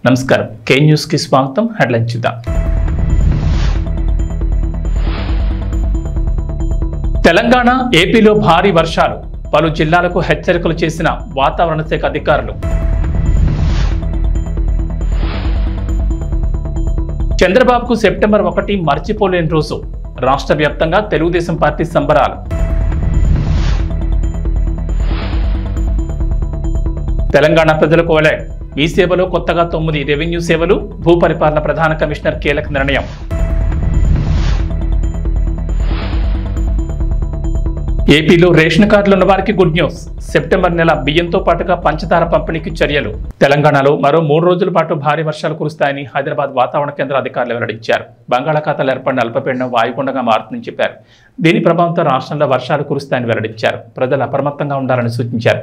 నమస్కారం కే న్యూస్ కి స్వాగతం. హెడ్లైన్ చూద్దాం. తెలంగాణ ఏపీలో భారీ వర్షాలు, పలు జిల్లాలకు హెచ్చరికలు చేసిన వాతావరణ శాఖ అధికారులు. చంద్రబాబుకు సెప్టెంబర్ 1 మర్చిపోలేని రోజు, రాష్ట్ర వ్యాప్తంగా తెలుగుదేశం పార్టీ సంబరాలు. తెలంగాణ ప్రజలకు వలె మీ సేవలో కొత్తగా 9 రెవెన్యూ సేవలు, భూపరిపాలన ప్రధాన కమిషనర్ కీలక నిర్ణయం. ఏపీలో రేషన్ కార్డులు ఉన్న వారికి గుడ్ న్యూస్. సెప్టెంబర్ నెల బియ్యంతో పాటుగా పంచదార పంపిణీకి చర్యలు. తెలంగాణలో మరో 3 రోజుల పాటు భారీ వర్షాలు కురుస్తాయని హైదరాబాద్ వాతావరణ కేంద్ర అధికారులు వెల్లడించారు. బంగాళాఖాతంలో ఏర్పడిన అల్పపీడనం వాయుగుండంగా మారుతుందని చెప్పారు. దీని ప్రభావంతో రాష్ట్రంలో వర్షాలు కురుస్తాయని వెల్లడించారు. ప్రజలు అప్రమత్తంగా ఉండాలని సూచించారు.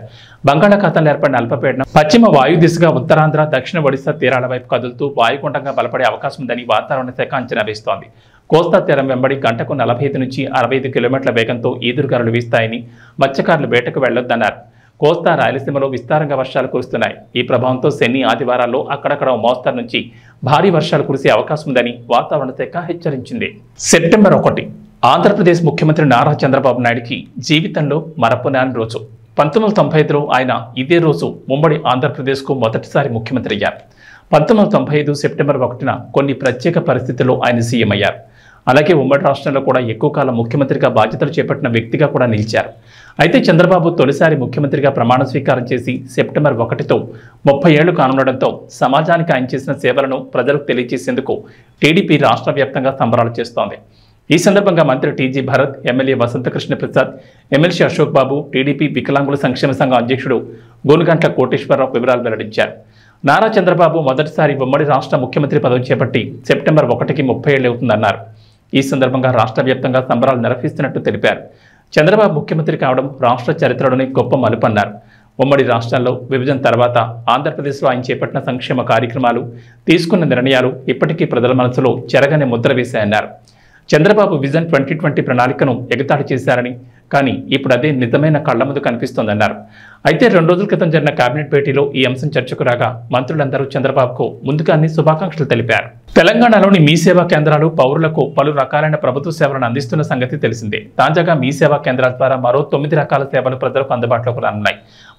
బంగాళాఖాతంలో ఏర్పడిన అల్పపీడనం పశ్చిమ వాయు దిశగా ఉత్తరాంధ్ర, దక్షిణ ఒడిశా తీరాల వైపు కదులుతూ వాయుగుండంగా బలపడే అవకాశం ఉందని వాతావరణ శాఖ అంచనా వేస్తోంది. కోస్తా తీరం వెంబడి గంటకు 45 నుంచి 65 కిలోమీటర్ల వేగంతో ఈదురుగాలులు వీస్తాయని, మత్స్యకారులు వేటకు వెళ్లొద్దన్నారు. కోస్తా, రాయలసీమలో విస్తారంగా వర్షాలు కురుస్తున్నాయి. ఈ ప్రభావంతో శని, ఆదివారాల్లో అక్కడక్కడ మోస్తరు నుంచి భారీ వర్షాలు కురిసే అవకాశం ఉందని వాతావరణ శాఖ హెచ్చరించింది. సెప్టెంబర్ 1 ఆంధ్రప్రదేశ్ ముఖ్యమంత్రి నారా చంద్రబాబు నాయుడికి జీవితంలో మరపురాని రోజు. 1995లో ఆయన ఇదే రోజు ఉమ్మడి ఆంధ్రప్రదేశ్కు మొదటిసారి ముఖ్యమంత్రి అయ్యారు. 1995 సెప్టెంబర్ 1న కొన్ని ప్రత్యేక పరిస్థితుల్లో ఆయన సీఎం అయ్యారు. అలాగే ఉమ్మడి రాష్ట్రంలో కూడా ఎక్కువ కాలం ముఖ్యమంత్రిగా బాధ్యతలు చేపట్టిన వ్యక్తిగా కూడా నిలిచారు. అయితే చంద్రబాబు తొలిసారి ముఖ్యమంత్రిగా ప్రమాణ స్వీకారం చేసి సెప్టెంబర్ 1తో 30 ఏళ్లు కానుండడంతో సమాజానికి ఆయన చేసిన సేవలను ప్రజలకు తెలియజేసేందుకు టీడీపీ రాష్ట్ర వ్యాప్తంగా సంబరాలు చేస్తోంది. ఈ సందర్భంగా మంత్రి TG Bharat, MLA Vasanthakrishna Prasad, MLC Ashok Babu, TDP వికలాంగుల సంక్షేమ సంఘం అధ్యక్షుడు గోనుగంట్ల కోటేశ్వరరావు వివరాలు వెల్లడించారు. నారా చంద్రబాబు మొదటిసారి ఉమ్మడి రాష్ట్ర ముఖ్యమంత్రి పదవి చేపట్టి సెప్టెంబర్ 1కి 30 ఏళ్లు అవుతుందన్నారు. ఈ సందర్భంగా రాష్ట్ర వ్యాప్తంగా సంబరాలు నిర్వహిస్తున్నట్టు తెలిపారు. చంద్రబాబు ముఖ్యమంత్రి కావడం రాష్ట్ర చరిత్రలోని గొప్ప మలుపన్నారు. ఉమ్మడి రాష్ట్రాల్లో విభజన తర్వాత ఆంధ్రప్రదేశ్లో ఆయన చేపట్టిన సంక్షేమ కార్యక్రమాలు, తీసుకున్న నిర్ణయాలు ఇప్పటికీ ప్రజల మనసులో చెరగని ముద్ర వేశాయన్నారు. చంద్రబాబు విజన్ 2020 ప్రణాళికను ఎగతాళి చేశారని, కానీ ఇప్పుడు అదే నిజమైన కళ్ల ముందు కనిపిస్తోందన్నారు. అయితే 2 రోజుల క్రితం జరిగిన కేబినెట్ భేటీలో ఈ అంశం చర్చకు రాగా మంత్రులందరూ చంద్రబాబుకు ముందుగానే శుభాకాంక్షలు తెలిపారు. తెలంగాణలోని మీ సేవా కేంద్రాలు పౌరులకు పలు రకాలైన ప్రభుత్వ సేవలను అందిస్తున్న సంగతి తెలిసిందే. తాజాగా మీ సేవా కేంద్రాల ద్వారా మరో 9 రకాల సేవలు ప్రజలకు అందుబాటులోకి రానున్నాయి.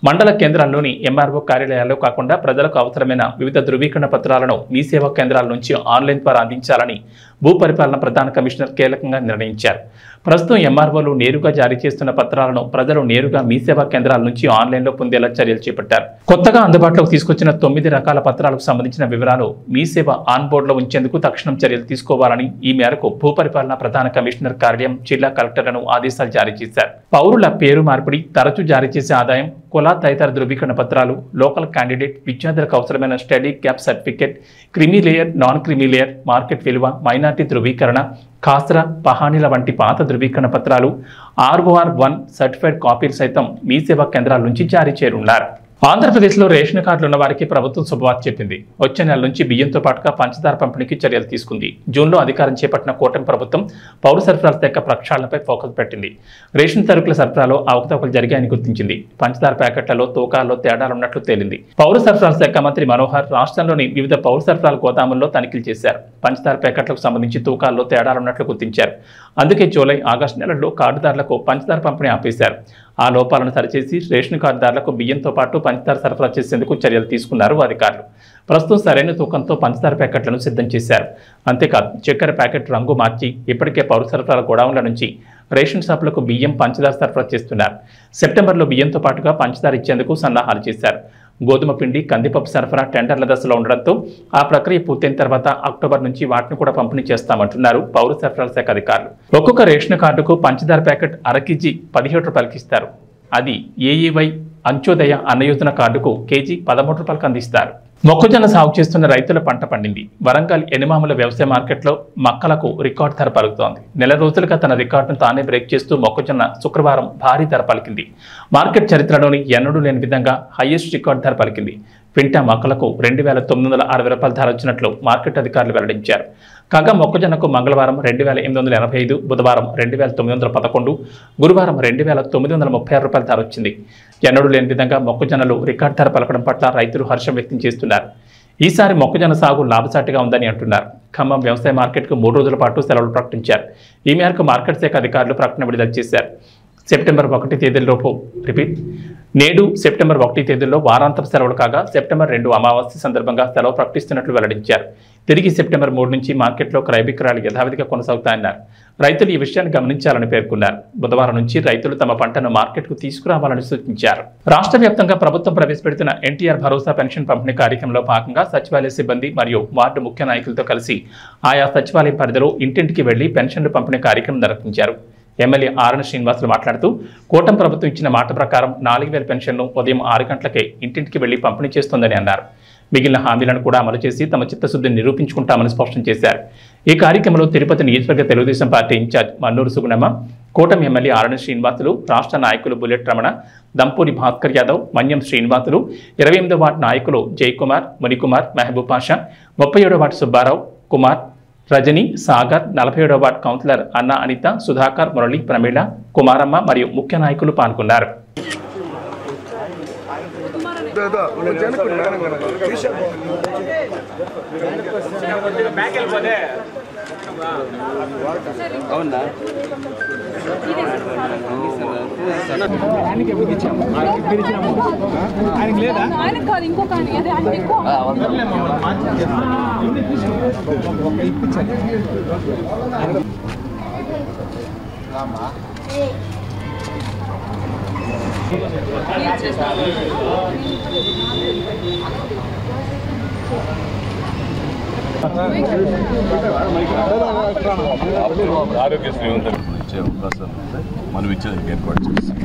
మండల కేంద్రాల్లోని ఎంఆర్ఓ కార్యాలయాల్లో కాకుండా ప్రజలకు అవసరమైన వివిధ ధృవీకరణ పత్రాలను మీ సేవా కేంద్రాల నుంచి ఆన్లైన్ ద్వారా అందించాలని భూపరిపాలన ప్రధాన కమిషనర్ కీలకంగా నిర్ణయించారు. ప్రస్తుతం ఎంఆర్ఓలు నేరుగా జారీ చేస్తున్న పత్రాలను ప్రజలు నేరుగా మీ సేవా కేంద్రాల నుంచి ఆన్లైన్లో పొందేలా చర్యలు చేపట్టారు. కొత్తగా అందుబాటులోకి తీసుకొచ్చిన 9 రకాల పత్రాలకు సంబంధించిన వివరాలు మీ సేవ ఆన్ బోర్డులో ఉంచేందుకు తక్షణం చర్యలు తీసుకోవాలని, ఈ మేరకు భూపరిపాలన ప్రధాన కమిషనర్ కార్యాలయం, జిల్లా కలెక్టర్లను ఆదేశాలు జారీ చేశారు. పౌరుల పేరు మార్పిడి, తరచూ జారీ చేసే ఆదాయం, కుల తదితర ధృవీకరణ పత్రాలు, లోకల్ క్యాండిడేట్, విద్యార్థులకు అవసరమైన study gap certificate, creamy layer, non creamy layer, market విలువ, మైనార్టీ ధృవీకరణ, ఖాసరా, పహానీల వంటి పాత ధృవీకరణ పత్రాలు, ROR 1 సర్టిఫైడ్ కాపీలు సైతం మీ సేవా కేంద్రాల నుంచి జారీ చేయనున్నారు. ఆంధ్రప్రదేశ్లో రేషన్ కార్డులు ఉన్న వారికి ప్రభుత్వం శుభవార్త చెప్పింది. వచ్చే నెల నుంచి బియ్యంతో పాటుగా పంచదార పంపిణీకి చర్యలు తీసుకుంది. జూన్లో అధికారం చేపట్టిన కూటమి ప్రభుత్వం పౌర సరఫరాల శాఖ ప్రక్షాళనపై ఫోకస్ పెట్టింది. రేషన్ సరుకుల సరఫరాలో అవకతవకలు జరిగాయని గుర్తించింది. పంచదార ప్యాకెట్లలో, తూకాల్లో తేడాలున్నట్లు తేలింది. పౌర సరఫరాల శాఖ మంత్రి మనోహర్ రాష్ట్రంలోని వివిధ పౌర సరఫరాల గోదాముల్లో తనిఖీలు చేశారు. పంచదార ప్యాకెట్లకు సంబంధించి తూకాల్లో తేడాలున్నట్లు గుర్తించారు. అందుకే జూలై, ఆగస్టు నెలల్లో కార్డుదారులకు పంచదార పంపిణీ ఆపేశారు. ఆ లోపాలను సరిచేసి రేషన్ కార్డుదారులకు బియ్యంతో పాటు పంచదార సరఫరా చేసేందుకు చర్యలు తీసుకున్నారు అధికారులు. ప్రస్తుతం సరైన తూకంతో పంచదార ప్యాకెట్లను సిద్ధం చేశారు. అంతేకాదు చక్కెర ప్యాకెట్ రంగు మార్చి ఇప్పటికే పౌర సరఫరాల గోడౌన్ల నుంచి రేషన్ షాపులకు బియ్యం, పంచదార సరఫరా చేస్తున్నారు. సెప్టెంబర్లో బియ్యంతో పాటుగా పంచదార ఇచ్చేందుకు సన్నాహాలు చేశారు. గోధుమ పిండి, కందిపప్పు సరఫరా టెండర్ల దశలో ఉండడంతో ఆ ప్రక్రియ పూర్తయిన తర్వాత అక్టోబర్ నుంచి వాటిని కూడా పంపిణీ చేస్తామంటున్నారు పౌర సరఫరాల శాఖ అధికారులు. ఒక్కొక్క రేషన్ కార్డుకు పంచదార ప్యాకెట్ 1/2 కేజీ 17 రూపాయలకి ఇస్తారు. అది ఏఈవై అంత్యోదయ అన్నయోజన కార్డుకు కేజీ 13 రూపాయలకు అందిస్తారు. మొక్కజొన్న సాగు చేస్తున్న రైతుల పంట పండింది. వరంగల్ ఎనిమాముల వ్యవసాయ మార్కెట్లో మక్కలకు రికార్డు ధర పలుకుతోంది. నెల రోజులుగా తన రికార్డును తానే బ్రేక్ చేస్తూ మొక్కజొన్న శుక్రవారం భారీ ధర పలికింది. మార్కెట్ చరిత్రలోని ఎన్నడూ లేని విధంగా హైయెస్ట్ రికార్డు ధర పలికింది. క్వింటా మొక్కలకు 2,960 రూపాయల ధర వచ్చినట్లు మార్కెట్ అధికారులు వెల్లడించారు. కాగా మొక్కజొన్నకు మంగళవారం 2,885, బుధవారం 2,911, గురువారం 2,936 రూపాయల ధర వచ్చింది. ఎన్నడూ లేని విధంగా మొక్కజొన్నలు రికార్డు ధర పలకడం పట్ల రైతులు హర్షం వ్యక్తం చేస్తున్నారు. ఈసారి మొక్కజొన్న సాగు లాభసాటిగా ఉందని అంటున్నారు. ఖమ్మం వ్యవసాయ మార్కెట్కు 3 రోజుల పాటు సెలవులు ప్రకటించారు. ఈ మేరకు మార్కెట్ శాఖ అధికారులు ప్రకటన విడుదల చేశారు. సెప్టెంబర్ 1 తేదీలోపు నేడు సెప్టెంబర్ 1 తేదీలో వారాంతర సెలవులు కాగా సెప్టెంబర్ 2 అమావాస్య సందర్భంగా సెలవు ప్రకటిస్తున్నట్లు వెల్లడించారు. తిరిగి సెప్టెంబర్ 3 నుంచి మార్కెట్లో క్రయ విక్రయాలు యథావిధిగా కొనసాగుతాయన్నారు. రైతులు ఈ విషయాన్ని గమనించాలని పేర్కొన్నారు. బుధవారం నుంచి రైతులు తమ పంటను మార్కెట్కు తీసుకురావాలని సూచించారు. రాష్ట్ర వ్యాప్తంగా ప్రభుత్వం ప్రవేశపెడుతున్న ఎన్టీఆర్ భరోసా పెన్షన్ పంపిణీ కార్యక్రమంలో భాగంగా సచివాలయ సిబ్బంది మరియు వార్డు ముఖ్య నాయకులతో కలిసి ఆయా సచివాలయం పరిధిలో ఇంటింటికి వెళ్లి పెన్షన్లు పంపిణీ కార్యక్రమం నిర్వహించారు. ఎమ్మెల్యే ఆరణ శ్రీనివాసులు మాట్లాడుతూ కూటమి ప్రభుత్వం ఇచ్చిన మాట ప్రకారం 4000 పెన్షన్ను ఉదయం 6 గంటలకే ఇంటింటికి వెళ్లి పంపిణీ చేస్తోందని అన్నారు. మిగిలిన హామీలను కూడా అమలు చేసి తమ చిత్తశుద్ధిని నిరూపించుకుంటామని స్పష్టం చేశారు. ఈ కార్యక్రమంలో తిరుపతి నియోజకవర్గ తెలుగుదేశం పార్టీ ఇన్ఛార్జ్ మన్నూరు సుగుణమ్మ, కూటమి ఎమ్మెల్యే ఆరణ శ్రీనివాసులు, రాష్ట్ర నాయకులు బుల్లెట్ రమణ, దంపూరి భాస్కర్ యాదవ్, మన్యం శ్రీనివాసులు, 28వ వార్డు నాయకులు Jayakumar, Munikumar, Mahabub Pasha, 37వ ward Subbarao, Kumar, Rajani, Sagar, 47వ ward councillor అన్న అనిత, సుధాకర్, మురళి, ప్రమీళ, కుమారమ్మ మరియు ముఖ్య నాయకులు పాల్గొన్నారు. ఆరోగ్యశ్రీ ఉందని ఇచ్చే అవకాశాలు మనం ఇచ్చేందుకు ఏర్పాటు చేస్తాం.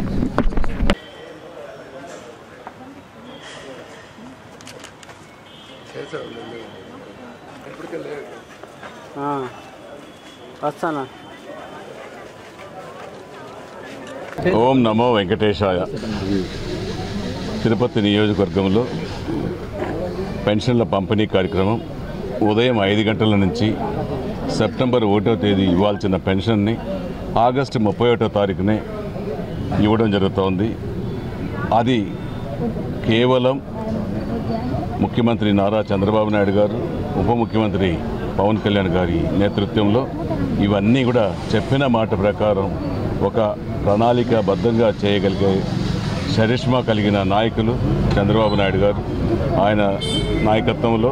ఓం నమో వెంకటేశాయ. తిరుపతి నియోజకవర్గంలో పెన్షన్ల పంపిణీ కార్యక్రమం ఉదయం 5 గంటల నుంచి సెప్టెంబర్ 1వ తేదీ ఇవ్వాల్సిన పెన్షన్ని ఆగస్టు 31వ తారీఖునే ఇవ్వడం జరుగుతోంది. అది కేవలం ముఖ్యమంత్రి నారా చంద్రబాబు నాయుడు గారు, ఉప ముఖ్యమంత్రి పవన్ కళ్యాణ్ గారి నేతృత్వంలో ఇవన్నీ కూడా చెప్పిన మాట ప్రకారం ఒక ప్రణాళికాబద్ధంగా చేయగలిగే చరిష్మా కలిగిన నాయకులు చంద్రబాబు నాయుడు గారు. ఆయన నాయకత్వంలో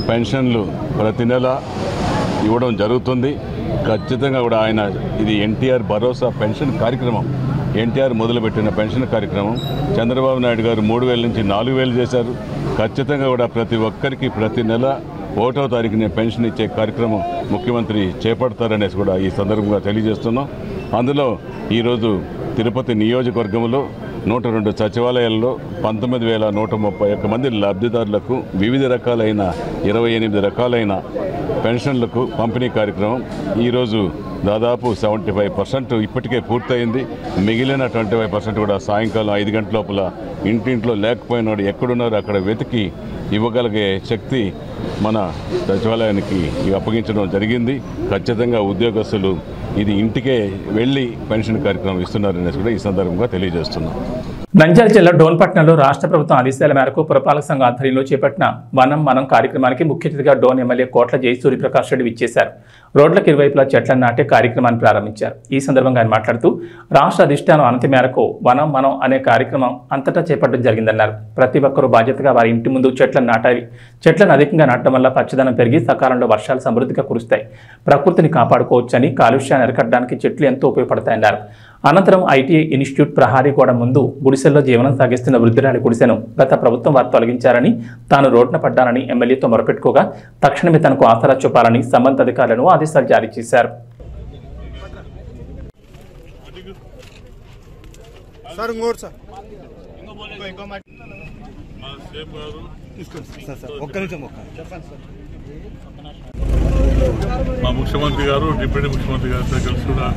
పెన్షన్లు ప్రతి నెల ఇవ్వడం జరుగుతుంది. ఖచ్చితంగా కూడా ఆయన ఇది ఎన్టీఆర్ భరోసా పెన్షన్ కార్యక్రమం, ఎన్టీఆర్ మొదలుపెట్టిన పెన్షన్ కార్యక్రమం. చంద్రబాబు నాయుడు గారు 3000 నుంచి 4000 చేశారు. ఖచ్చితంగా కూడా ప్రతి ఒక్కరికి ప్రతి నెల 1వ తారీఖునే పెన్షన్ ఇచ్చే కార్యక్రమం ముఖ్యమంత్రి చేపడతారనేసి కూడా ఈ సందర్భంగా తెలియజేస్తున్నాం. అందులో ఈరోజు తిరుపతి నియోజకవర్గంలో 102 సచివాలయాల్లో 19,131 మంది లబ్ధిదారులకు వివిధ రకాలైన 28 రకాలైన పెన్షన్లకు పంపిణీ కార్యక్రమం ఈరోజు దాదాపు 75% ఇప్పటికే పూర్తయింది. మిగిలిన 25% కూడా సాయంకాలం 5 గంటల లోపల ఇంటింట్లో లేకపోయినాడు ఎక్కడున్నారో అక్కడ వెతికి ఇవ్వగలిగే శక్తి మన సచివాలయానికి అప్పగించడం జరిగింది. ఖచ్చితంగా ఉద్యోగస్తులు ఇది ఇంటికే వెళ్ళి పెన్షన్ కార్యక్రమం ఇస్తున్నారనేసి కూడా ఈ సందర్భంగా తెలియజేస్తున్నాం. నంద్యాల జిల్లా డోన్పట్నంలో రాష్ట్ర ప్రభుత్వం ఆదేశాల మేరకు పురపాలక సంఘ ఆధ్వర్యంలో చేపట్టిన వనం మనం కార్యక్రమానికి ముఖ్య అతిథిగా డోన్ ఎమ్మెల్యే కోట్ల జయసూర్య ప్రకాష్ రెడ్డి విచ్చేశారు. రోడ్లకు ఇరువైపులా చెట్లను నాటే కార్యక్రమాన్ని ప్రారంభించారు. ఈ సందర్భంగా ఆయన మాట్లాడుతూ రాష్ట్ర అధిష్టానం అనతి మేరకు వనం మనం అనే కార్యక్రమం అంతటా చేపట్టడం జరిగిందన్నారు. ప్రతి ఒక్కరూ బాధ్యతగా వారి ఇంటి ముందు చెట్లను నాటాలి. చెట్లను అధికంగా నాటడం వల్ల పచ్చదనం పెరిగి సకాలంలో వర్షాలు సమృద్ధిగా కురుస్తాయి. ప్రకృతిని కాపాడుకోవచ్చని, కాలుష్యాన్ని అరికట్టడానికి చెట్లు ఎంతో ఉపయోగపడతాయన్నారు. అనంతరం ఐటీఐ ఇన్స్టిట్యూట్ ప్రహారీగూడ ముందు గుడిసెల్లో జీవనం సాగిస్తున్న వృద్ధురాలి గుడిసెను గత ప్రభుత్వం వారు తొలగించారని, తాను రోడ్డున పడ్డానని ఎమ్మెల్యేతో మొరపెట్టుకోగా తక్షణమే తనకు ఆసరా చూపాలని సంబంధిత అధికారులను ఆదేశాలు జారీ చేశారు. మా ముఖ్యమంత్రి గారు, డిప్యూటీ ముఖ్యమంత్రి గారితో కలిసి కూడా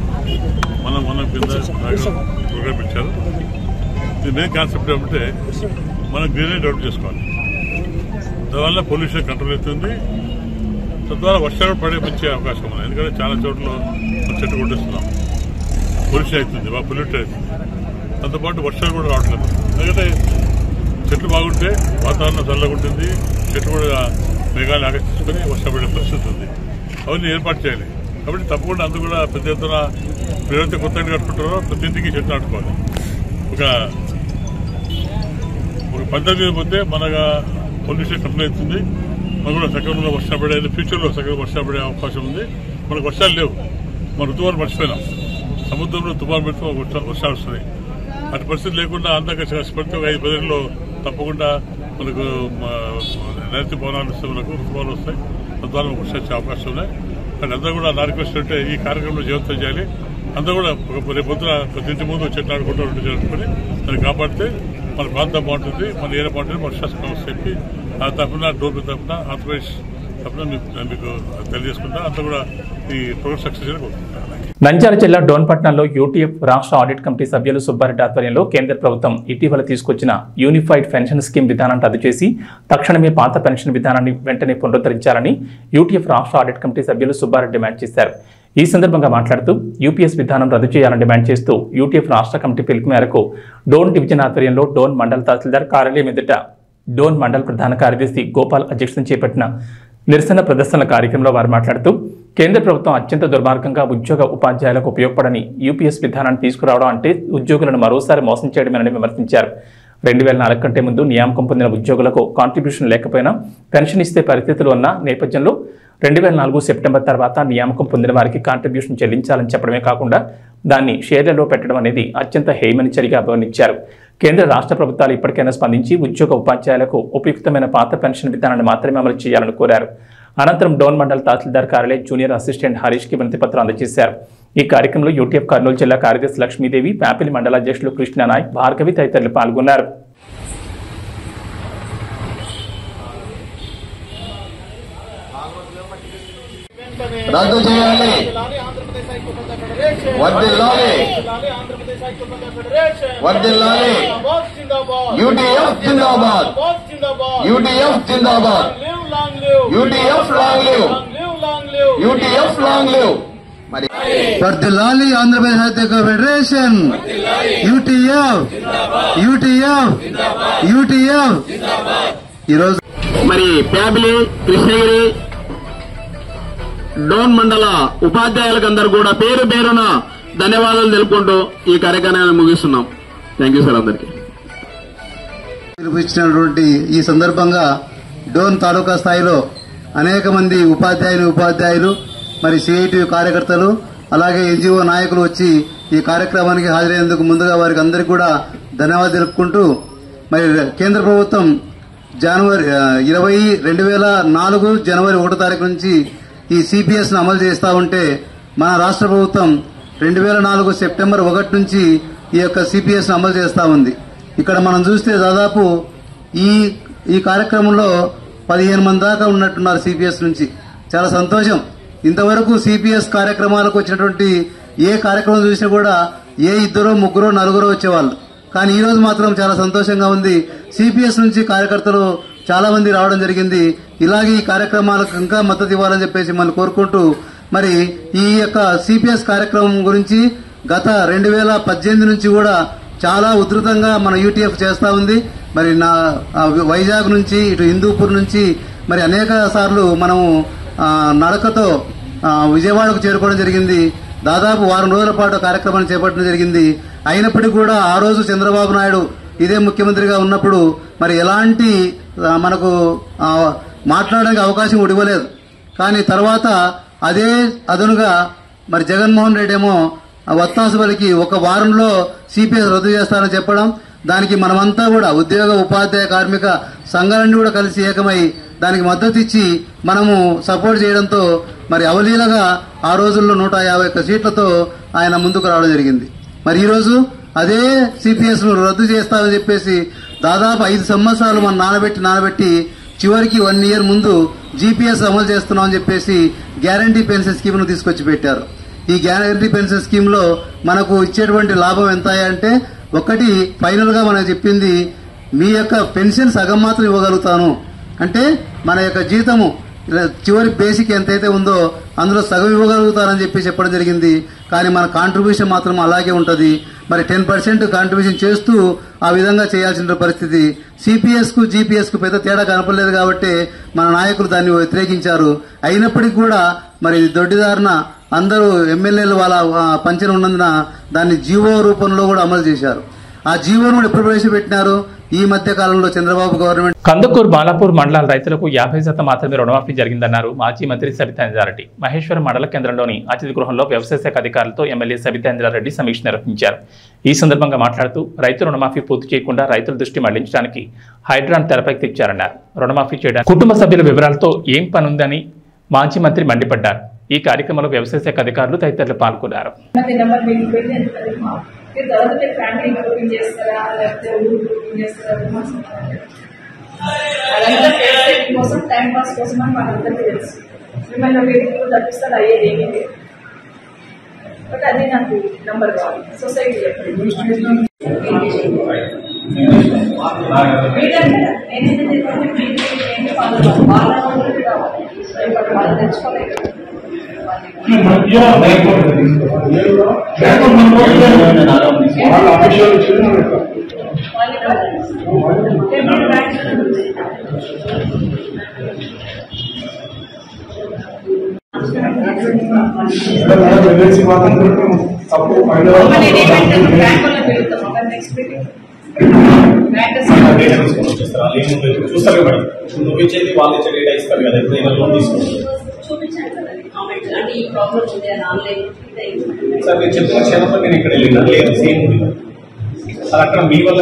మనం కింద ప్రోగ్రామ్ ఇచ్చారు. ఇది మెయిన్ కాన్సెప్ట్ ఏమంటే మనం గ్రీనరీ డెవలప్ చేసుకోవాలి. దానివల్ల పొల్యూషన్ కంట్రోల్ అవుతుంది. తద్వారా వర్షాలు పడే మంచి అవకాశం ఉంది. ఎందుకంటే చాలా చోట్ల చెట్టు కొట్టేస్తున్నాం, పొల్యూషన్ అవుతుంది, బాగా పొల్యూట్ అవుతుంది. దాంతోపాటు వర్షాలు కూడా రావట్లేదు. ఎందుకంటే చెట్లు బాగుంటే వాతావరణం చల్లగా ఉంటుంది, చెట్లు కూడా మేఘాలు ఆకర్షించుకొని వర్షపడే పరిస్థితి ఉంది. అవన్నీ ఏర్పాటు చేయాలి. కాబట్టి తప్పకుండా అందరూ కూడా పెద్ద ఎత్తున ఎవరైతే కొత్త ఇంటి కట్టుకుంటారో ప్రతి ఇంటికి చెట్లు నాటుకోవాలి. ఒక పద్ధతి మీద పోతే మనగా పొల్యూషన్ కంట్రోల్ అవుతుంది. మనకు కూడా సకాలంలో వర్షం పడే ఫ్యూచర్లో సకాలంలో వర్షం పడే అవకాశం ఉంది. మనకు వర్షాలు లేవు, మన ఋతువాలు మర్చిపోయినాం. సముద్రంలో తుఫాను పెడితే వర్షాలు వస్తున్నాయి. అటు పరిస్థితి లేకుండా అందాక కష్టపడితే ఒక 5-10 ఏళ్ళలో తప్పకుండా మనకు నైరుతి పవనాలు వస్తే మనకు ఋతువాలు వస్తాయి. తద్వారా వర్షం వచ్చే అవకాశం ఉన్నాయి. కానీ అందరూ కూడా నా రిక్వెస్ట్ అంటే ఈ కార్యక్రమంలో జీవితం చేయాలి. అందరూ కూడా రేపు పొద్దున ప్రతి ఇంటి ముందు చెట్లు ఆడుకుంటూ జరుపుకొని దాన్ని కాపాడితే మన ప్రాంతం బాగుంటుంది, మన ఏరియా బాగుంటుంది, మన శాసనం చెప్పి ఆ తరఫున డోర్ తరఫున ఆంధ్రప్రదేశ్ తరఫున మీకు తెలియజేసుకుంటా. అంతా కూడా ఈ ప్రోగ్రామ్ సక్సెస్ కోరుకుంటున్నాను. నంద్యాల జిల్లా డోన్పట్నంలో యూటీఎఫ్ రాష్ట్ర ఆడిట్ కమిటీ సభ్యులు సుబ్బారెడ్డి ఆధ్వర్యంలో కేంద్ర ప్రభుత్వం ఇటీవల తీసుకొచ్చిన యూనిఫైడ్ పెన్షన్ స్కీమ్ విధానాన్ని రద్దు చేసి తక్షణమే పాత పెన్షన్ విధానాన్ని వెంటనే పునరుద్ధరించాలని యూటీఎఫ్ రాష్ట్ర ఆడిట్ కమిటీ సభ్యులు సుబ్బారెడ్డి డిమాండ్ చేశారు. ఈ సందర్భంగా మాట్లాడుతూ యూపీఎస్ విధానం రద్దు చేయాలని డిమాండ్ చేస్తూ యూటీఎఫ్ రాష్ట్ర కమిటీ పిలుపు మేరకు డోన్ డివిజన్ ఆధ్వర్యంలో డోన్ మండల తహసీల్దార్ కార్యాలయం ఎదుట డోన్ మండల ప్రధాన కార్యదర్శి గోపాల్ అధ్యక్షతన చేపట్టిన నిరసన ప్రదర్శనల కార్యక్రమంలో వారు మాట్లాడుతూ కేంద్ర ప్రభుత్వం అత్యంత దుర్మార్గంగా ఉద్యోగ ఉపాధ్యాయులకు ఉపయోగపడని యూపీఎస్ విధానాన్ని తీసుకురావడం అంటే ఉద్యోగులను మరోసారి మోసం చేయడమేనని విమర్శించారు. 2004 కంటే ముందు నియామకం పొందిన ఉద్యోగులకు కాంట్రిబ్యూషన్ లేకపోయినా పెన్షన్ ఇస్తే పరిస్థితులు ఉన్న నేపథ్యంలో 2004 సెప్టెంబర్ తర్వాత నియామకం పొందిన వారికి కాంట్రిబ్యూషన్ చెల్లించాలని చెప్పడమే కాకుండా దాన్ని షేర్లలో పెట్టడం అనేది అత్యంత హేయమైన చర్యగా అభివర్ణించారు. కేంద్ర రాష్ట్ర ప్రభుత్వాలు ఇప్పటికైనా స్పందించి ఉద్యోగ ఉపాధ్యాయులకు ఉపయుక్తమైన పాత పెన్షన్ విధానాన్ని మాత్రమే అమలు చేయాలని కోరారు. అనంతరం డోన్ మండల తహసీల్దార్ కార్యాలయ జూనియర్ అసిస్టెంట్ హరీష్ కి వినతి పత్రం అందజేశారు. ఈ కార్యక్రమంలో యూటీఎఫ్ కర్నూలు జిల్లా కార్యదర్శి లక్ష్మీదేవి, ప్యాపిలి మండల అధ్యక్షులు కృష్ణనాయక్, భార్గవి తదితరులు పాల్గొన్నారు. రద్దు చేయాలి, వర్ధిల్లాలి, వర్ధిల్లాలి. యూటీఎఫ్ జిందాబాద్, యూటీఎఫ్ జిందాబాద్, UTF long live, UTF long live. మరి వర్ధిల్లాలి ఆంధ్రప్రదేశ్ సాహిత్య ఫెడరేషన్, యూటీఎఫ్, యూటీఎఫ్, యూటీఎఫ్. ఈరోజు మరి ప్యాపిలి, కృష్ణగిరి, డోన్ మండల ఉపాధ్యాయులకు అందరూ కూడా పేరు పేరున ధన్యవాదాలు తెలుపుకుంటూ ఈ కార్యక్రమాన్ని ముగిస్తున్నాం. Thank you sir. అందరికీ పిలిపించినటువంటి ఈ సందర్భంగా డోన్ తాలూకా స్థాయిలో అనేక మంది ఉపాధ్యాయులు మరి సిఐటి కార్యకర్తలు అలాగే ఎన్జిఓ నాయకులు వచ్చి ఈ కార్యక్రమానికి హాజరైనందుకు ముందుగా వారికి అందరికీ కూడా ధన్యవాదాలు తెలుపుకుంటూ మరి కేంద్ర ప్రభుత్వం 2004 జనవరి 1వ తారీఖు నుంచి ఈ సిపిఎస్ ను అమలు చేస్తా ఉంటే మన రాష్ట్ర ప్రభుత్వం 2004 సెప్టెంబర్ 1 నుంచి ఈ యొక్క సిపిఎస్ ను అమలు చేస్తా ఉంది. ఇక్కడ మనం చూస్తే దాదాపు ఈ కార్యక్రమంలో 15 మంది దాకా ఉన్నట్టున్నారు సిపిఎస్ నుంచి. చాలా సంతోషం. ఇంతవరకు సిపిఎస్ కార్యక్రమాలకు వచ్చినటువంటి ఏ కార్యక్రమం చూసినా కూడా ఏ 2, 3, 4 వచ్చేవాళ్ళు. కానీ ఈ రోజు మాత్రం చాలా సంతోషంగా ఉంది. సిపిఎస్ నుంచి కార్యకర్తలు చాలా మంది రావడం జరిగింది. ఇలాగే ఈ కార్యక్రమాలకు ఇంకా మద్దతు ఇవ్వాలని చెప్పేసి మనం కోరుకుంటూ మరి ఈ యొక్క సిపిఎస్ కార్యక్రమం గురించి గత 2018 నుంచి కూడా చాలా ఉధృతంగా మన యూటీఎఫ్ చేస్తా ఉంది. మరి వైజాగ్ నుంచి ఇటు హిందూపూర్ నుంచి మరి అనేక సార్లు మనము నడకతో విజయవాడకు చేరుకోవడం జరిగింది. దాదాపు 1 రోజుల పాటు కార్యక్రమాన్ని చేపట్టడం జరిగింది. అయినప్పటికీ కూడా ఆ రోజు చంద్రబాబు నాయుడు ఇదే ముఖ్యమంత్రిగా ఉన్నప్పుడు మరి ఎలాంటి మనకు మాట్లాడడానికి అవకాశం ఇవ్వలేదు. కానీ తర్వాత అదే అదనుగా మరి జగన్మోహన్ రెడ్డి ఏమో వత్తాసు పలికి 1 వారంలో సిపిఎస్ రద్దు చేస్తారని చెప్పడం, దానికి మనమంతా కూడా ఉద్యోగ ఉపాధ్యాయ కార్మిక సంఘాలన్నీ కూడా కలిసి ఏకమై దానికి మద్దతు ఇచ్చి మనము సపోర్ట్ చేయడంతో మరి అవలీలగా ఆ రోజుల్లో 151 సీట్లతో ఆయన ముందుకు రావడం జరిగింది. మరి ఈ రోజు అదే సిపిఎస్ ను రద్దు చేస్తామని చెప్పేసి దాదాపు 5 సంవత్సరాలు మనం నానబెట్టి చివరికి 1 ఇయర్ ముందు జీపీఎస్ అమలు చేస్తున్నామని చెప్పేసి గ్యారంటీ పెన్షన్ స్కీమ్ ను తీసుకొచ్చి పెట్టారు. ఈ గ్యారంటీ పెన్షన్ స్కీమ్ లో మనకు ఇచ్చేటువంటి లాభం ఎంత అంటే, ఒకటి ఫైనల్ గా మనకు చెప్పింది మీ యొక్క పెన్షన్ సగం మాత్రం ఇవ్వగలుగుతాను అంటే మన యొక్క జీతము చివరి బేసిక్ ఎంతైతే ఉందో అందులో సగం ఇవ్వగలుగుతారని చెప్పి చెప్పడం జరిగింది. కానీ మన కాంట్రిబ్యూషన్ మాత్రం అలాగే ఉంటది. మరి 10% కాంట్రిబ్యూషన్ చేస్తూ ఆ విధంగా చేయాల్సిన పరిస్థితి. సిపిఎస్ కు జీపీఎస్ కు పెద్ద తేడా కనపడలేదు కాబట్టి మన నాయకులు దాన్ని వ్యతిరేకించారు. అయినప్పటికీ కూడా మరి దొడ్డిదారిన అందరూ ఎమ్మెల్యేలు వాళ్ళ పంచన ఉన్నందున దాన్ని జీవో రూపంలో కూడా అమలు చేశారు. ఆ జీవోను ఎప్పుడు ప్రవేశపెట్టినారు? ఈ మధ్య కాలంలో చంద్రబాబు గవర్నమెంట్. కందుకూరు బాలాపూర్ మండలాల రైతులకు 50% మాత్రమే రుణమాఫీ జరిగిందన్నారు మాజీ మంత్రి సబితాంజారెడ్డి. మహేశ్వరం మండల కేంద్రంలోని అతిథి గృహంలో వ్యవసాయ శాఖ అధికారులతో ఎమ్మెల్యే సబితాంజారెడ్డి సమీక్ష నిర్వహించారు. ఈ సందర్భంగా మాట్లాడుతూ రైతు రుణమాఫీ పూర్తి చేయకుండా రైతుల దృష్టి మళ్లించడానికి హైడ్రాన్ తెరపైకి తెచ్చారన్నారు. రుణమాఫీ చేయడానికి కుటుంబ సభ్యుల వివరాలతో ఏం పనుందని మాజీ మంత్రి మండిపడ్డారు. ఈ కార్యక్రమంలో వ్యవసాయ శాఖ అధికారులు తదితరులు పాల్గొన్నారు. టైం పాస్ కోసం అని మనందరికీ తెలుసు. మిమ్మల్ని వేదికలు తప్పిస్తాడు అయ్యేది ఏమీ లేదు. బట్ అది నాకు నంబర్ కావాలి. సొసైటీ చెప్పండి వాళ్ళు తెచ్చుకోలేదు. చూస్తారు కదా నువ్వు ఇచ్చేది వాళ్ళు ఇచ్చే డేటా ఇస్తారు కదా. ఎప్పుడైనా లోన్ తీసుకుంటారు సార్ మీరు చెప్పిన క్షణంలో నేను ఇక్కడ వెళ్ళినా లేదు సేమ్ అది అక్కడ మీ వల్ల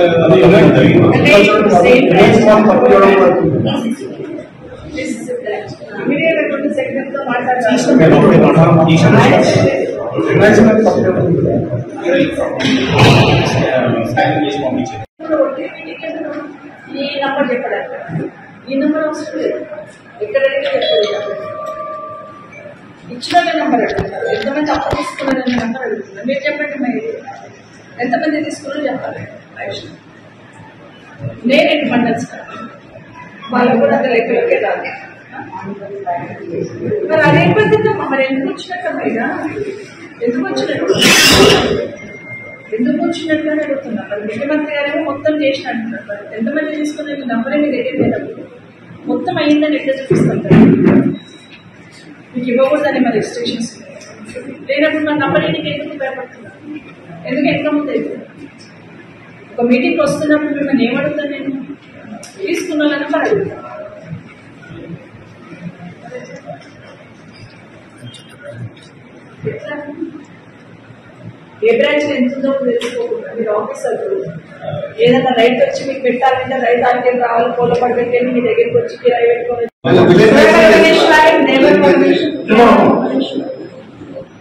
ఈ నంబర్ చెప్పడానికి ఈ నంబర్ అవసరం లేదు. ఎక్కడైతే చెప్పలేదు ఇచ్చిన నెంబర్ అడుగుతారు. ఎంతమంది అప్పు తీసుకున్నారనే నెంబర్ అడుగుతున్నారు. మీరు చెప్పండి మరి ఎంతమంది తీసుకున్నారో చెప్పాలి. నేనేంటి పండచ్చు వాళ్ళకు కూడా అంత లెక్కలకే రాదు. మరి అదే పద్ధతమ్మా. మరి ఎందుకు వచ్చినట్టమైనా ఎందుకు వచ్చినట్టు అని అడుగుతున్నారు. మరి ముఖ్యమంత్రి గారేమో మొత్తం చేసిన అంటున్నారు. మరి ఎంతమంది తీసుకున్న నంబరే మీరు తెలియదు. మొత్తం అయిందని ఎట్లా చూపిస్తారు? మీకు ఇవ్వకూడదని మరి రిజిస్ట్రేషన్స్ లేనప్పుడు మన నంబర్ ఇంటికి ఎందుకు భయపడుతున్నారు? ఎందుకు ఎంత ముందు అయితే ఒక మీటింగ్కి వస్తున్నప్పుడు మిమ్మల్ని ఏమడుగుతాను? నేను తీసుకున్న నెంబర్ అడుగుతాను. ఏ బ్రాంచ్ ఎంత ఉందో తెలుసుకోకుండా మీరు ఆఫీసర్ ఏదైనా రైతు వచ్చి మీకు పెట్టాలంటే రైతు ఆంటీ రావాలి కోళ్ళ పడిపెట్టేది మీ దగ్గరికి వచ్చి కిరాయి పెట్టుకోవాలి.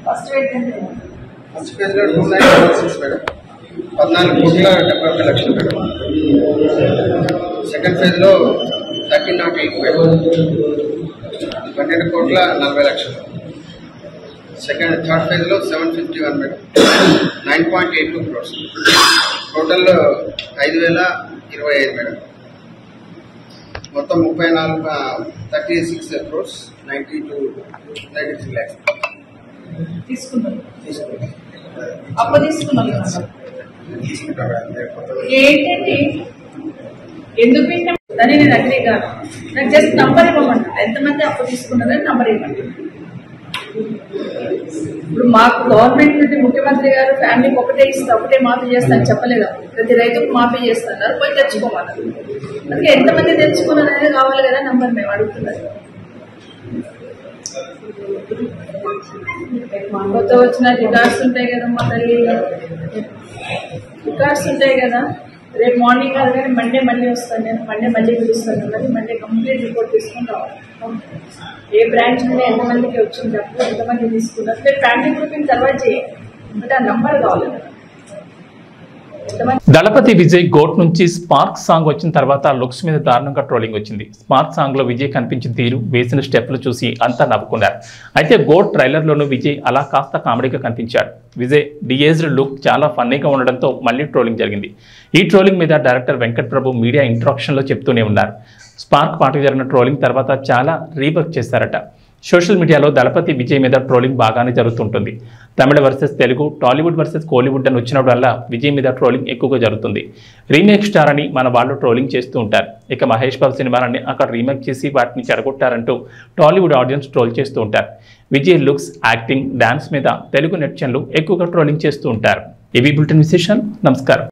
ఫస్ట్ ఫేజ్ లో 296 మేడం, 14,71,00,000 మేడం. సెకండ్ ఫేజ్ లో 1308 మేడం, 12,40,00,000. థర్డ్ ఫేజ్ లో 751 మేడం, 9.82 crores. Total 5,025 madam. మొత్తం 36 crores 93 lakhs తీసుకున్నాం. అప్పు తీసుకున్నాం ఏంటండి? ఎందుకు దాన్ని నేను అగ్రీ కాదు. నాకు జస్ట్ నంబర్ ఇవ్వమంట. ఎంతమంది అప్పు తీసుకున్నారని నంబర్ ఇవ్వండి. ఇప్పుడు మాకు గవర్నమెంట్ నుండి ముఖ్యమంత్రి గారు ఫ్యామిలీకి ఒకటే మాఫీ చేస్తాను చెప్పలేదు. ప్రతి రైతుకు మాఫీ చేస్తున్నారు. పోయి తెచ్చుకోమన్నారు. అందుకే ఎంతమంది తెచ్చుకున్నారు అనేది కావాలి కదా నంబర్ మేము అడుగుతున్నారు. కొత్త వచ్చిన రికార్డ్స్ ఉంటాయి కదమ్మా తల్లి, రికార్డ్స్ ఉంటాయి కదా. రేపు మార్నింగ్ కాదు కానీ మండే మళ్ళీ వస్తాను నేను. మండే మళ్ళీ పిలుస్తాను కానీ మండే కంప్లీట్ రిపోర్ట్ తీసుకుని రావాలి. ఏ బ్రాంచ్ నుండి ఎంతమందికి వచ్చింది అప్పుడు ఎంతమంది తీసుకున్నారు. మీరు ఫ్యామిలీ గ్రూపింగ్ తర్వాత చేయండి. బట్ ఆ నంబర్ కావాలి. దళపతి విజయ్ గోట్ నుంచి స్పార్క్ సాంగ్ వచ్చిన తర్వాత లుక్స్ మీద దారుణంగా ట్రోలింగ్ వచ్చింది. స్పార్క్ సాంగ్ లో విజయ్ కనిపించిన తీరు, వేసిన స్టెప్లు చూసి అంతా నవ్వుకున్నారు. అయితే గోట్ ట్రైలర్ లోనూ విజయ్ అలా కాస్త కామెడీగా కనిపించాడు. విజయ్ డిఏజ్డ్ లుక్ చాలా ఫన్నీగా ఉండడంతో మళ్ళీ ట్రోలింగ్ జరిగింది. ఈ ట్రోలింగ్ మీద డైరెక్టర్ వెంకట్ ప్రభు మీడియా ఇంట్రాక్షన్ లో చెప్తూనే ఉన్నారు. స్పార్క్ పాటకు జరిగిన ట్రోలింగ్ తర్వాత చాలా రీవర్క్ చేశారట. సోషల్ మీడియాలో దళపతి విజయ్ మీద ట్రోలింగ్ బాగానే జరుగుతుంటుంది. తమిళ వర్సెస్ తెలుగు, టాలీవుడ్ వర్సెస్ కోలీవుడ్ అని వచ్చినప్పుడల్లా విజయ్ మీద ట్రోలింగ్ ఎక్కువగా జరుగుతుంది. రీమేక్ స్టార్ అని మన వాళ్ళు ట్రోలింగ్ చేస్తూ ఉంటారు. ఇక మహేష్ బాబు సినిమాలన్నీ అక్కడ రీమేక్ చేసి వాటిని చెడగొట్టారంటూ టాలీవుడ్ ఆడియన్స్ ట్రోల్ చేస్తూ ఉంటారు. విజయ్ లుక్స్, యాక్టింగ్, డాన్స్ మీద తెలుగు నెటిజన్లు ఎక్కువగా ట్రోలింగ్ చేస్తూ ఉంటారు. ఇవి బులెటిన్ విశేషాలు. నమస్కారం.